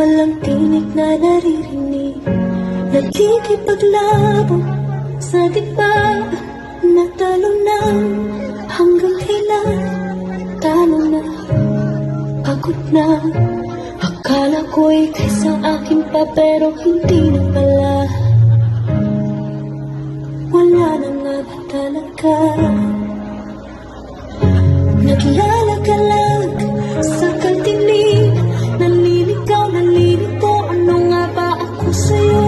walang tinig na naririnig, nakikipaglabo sa diba na talo na. Hanggang kailan talo na, pagod na. Akala ko'y kaysa akin pa, pero hindi na pala. Wala na nga ba talaga? Naglalagalag sa kantinig, naliligaw, nalilito. Ano nga ba ako sa'yo?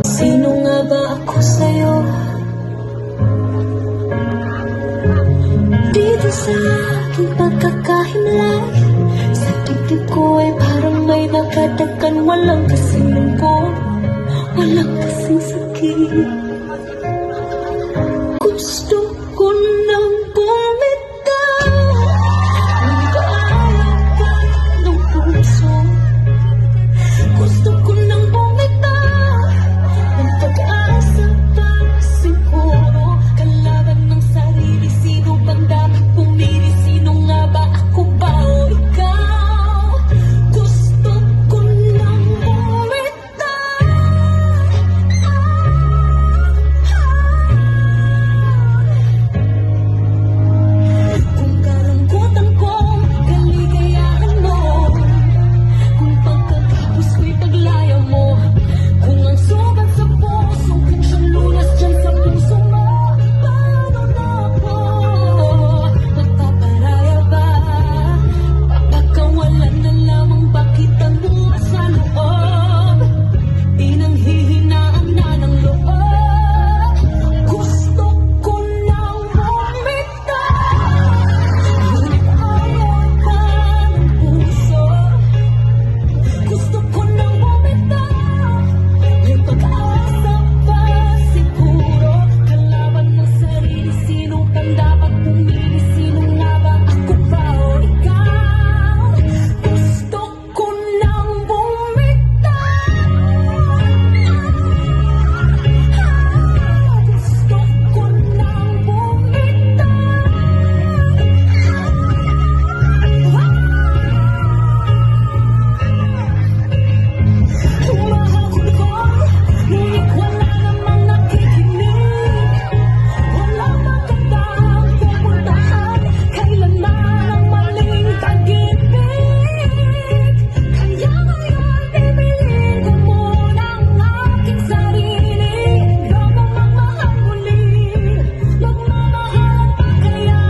Sino nga ba ako sa'yo? Dito sa aking pagkakahimlay, sa dibdib ko ay parang may nakadakan. Walang kasing lungkot, walang kasing sakit. Gusto ko nang bumitaw, ngunit ayaw ka ng puso. Gusto ko nang bumitaw, ng pag-asa pa siguro. Kalaban ng sarili, sino bang dapat pumili? Sino nga ba, ako ba o ikaw? Gusto ko nang bumitaw. Kung kalungkutan ko, kaligayahan mo. Kung pagkatapos ko'y paglaya mo. Kung ang sugat sa puso, kung siyang lunas dyan sa puso mo. Paano na ako magpaparaya ba? Papakawalan na lamang ba kitang bukas sa loob? Pinanghihinaan na ng loob. Gusto ko nang bumitaw, ngunit ayaw ka ng puso. Gusto ko nang bumitaw, may pag-asa pa siguro. Kalaban ng sarili, sino bang dapat pumili? Sino nga ba, ako ba o ikaw? Gusto ko nang bumitaw. Gusto ko nang bumitaw. Humahakot ko, ngunit wala namang nakikinig. Wala magandang pupuntahan, kailanman ang maling pag-ibig. Kaya ngayon, pipiliin ko muna ang aking sarili. Bago magmahal muli, magmamahalan pa kaya?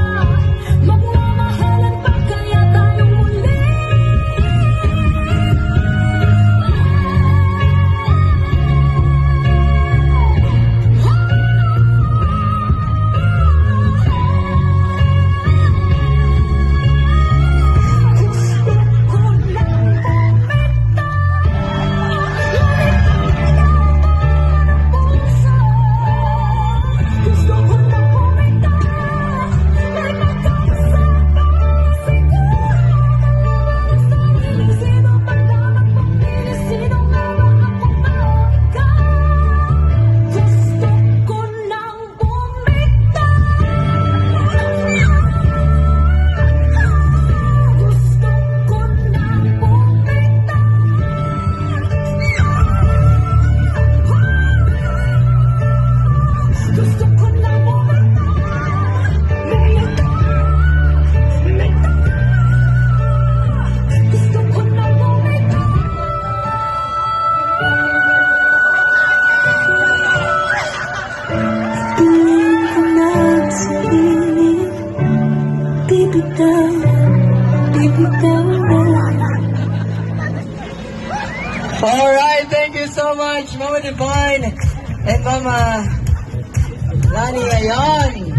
Magmamahalan pa kaya tayo muli? Gusto ko nang bumitaw, may pag-asa pa siguro. Sino bang dapat pumili? Sino nga ba, ako ba o ikaw? Gusto ko nang bumitaw. Gusto ko nang bumitaw. Gusto ko nang Gusto ko nang bumitaw. Piliin ko na ang sarili, bibitaw, bibitaw na. Alright, thank you so much, Mama Divine and Mama Lani Ayon.